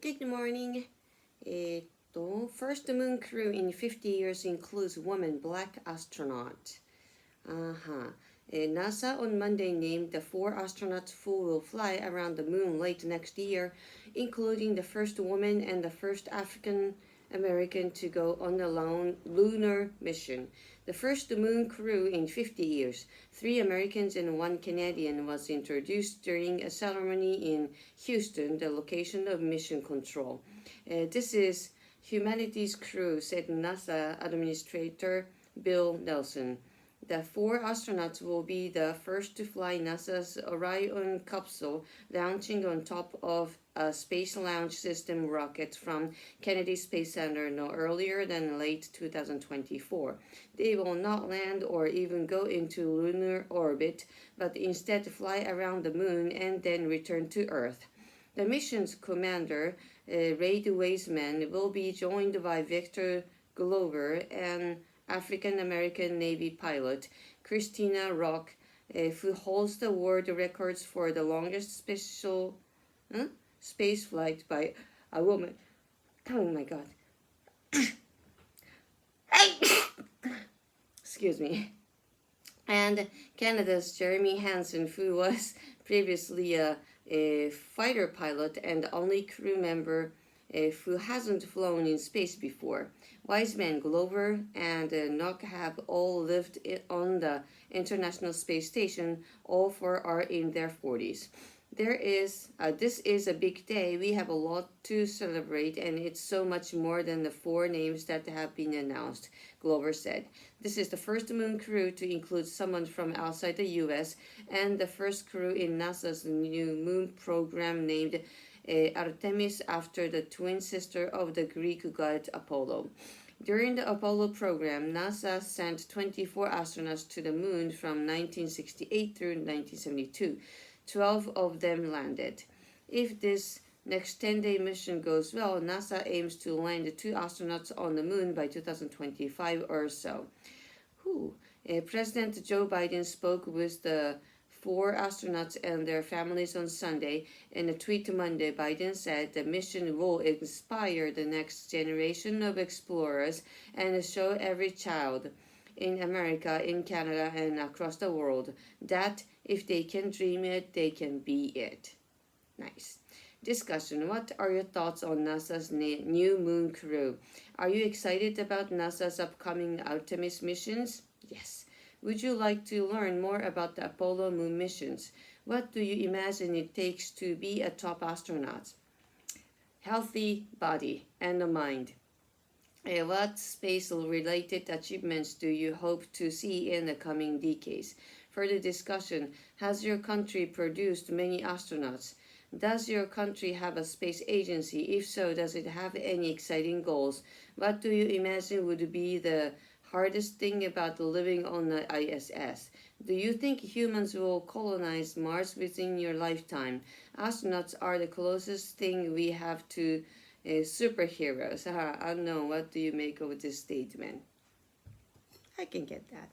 Good morning. First moon crew in 50 years includes woman black astronaut. NASA on Monday named the 4 astronauts who will fly around the moon late next year, including the first woman and the first African American to go on a lunar mission. The first moon crew in 50 years, 3 Americans and 1 Canadian, was introduced during a ceremony in Houston, the location of mission control. This is humanity's crew, said NASA Administrator Bill Nelson. The 4 astronauts will be the first to fly NASA's Orion capsule, launching on top of a Space Launch System rocket from Kennedy Space Center no earlier than late 2024. They will not land or even go into lunar orbit, but instead fly around the moon and then return to Earth. The mission's commander, Ray Wiseman, will be joined by Victor Glover and African-American Navy pilot Christina Rock, who holds the world records for the longest space flight by a woman. Oh my god. Excuse me. And Canada's Jeremy Hansen, who was previously a fighter pilot and only crew member who hasn't flown in space before. Wiseman, Glover, and Nock have all lived on the International Space Station. All 4 are in their 40s. This is a big day. We have a lot to celebrate, and it's so much more than the 4 names that have been announced, Glover said. This is the first moon crew to include someone from outside the U.S. and the first crew in NASA's new moon program named Artemis, after the twin sister of the Greek god Apollo. During the Apollo program, NASA sent 24 astronauts to the moon from 1968 through 1972. 12 of them landed. If this next 10-day mission goes well, NASA aims to land 2 astronauts on the moon by 2025 or so. President Joe Biden spoke with the 4 astronauts and their families on Sunday. In a tweet Monday, Biden said the mission will inspire the next generation of explorers and show every child in America, in Canada, and across the world that if they can dream it, they can be it. Nice. Discussion. What are your thoughts on NASA's new moon crew? Are you excited about NASA's upcoming Artemis missions? Yes. Would you like to learn more about the Apollo moon missions? What do you imagine it takes to be a top astronaut? Healthy body and a mind. What space-related achievements do you hope to see in the coming decades? Further discussion. Has your country produced many astronauts? Does your country have a space agency? If so, does it have any exciting goals? What do you imagine would be the hardest thing about living on the ISS? Do you think humans will colonize Mars within your lifetime? Astronauts are the closest thing we have to superheroes. I don't know. What do you make of this statement? I can get that.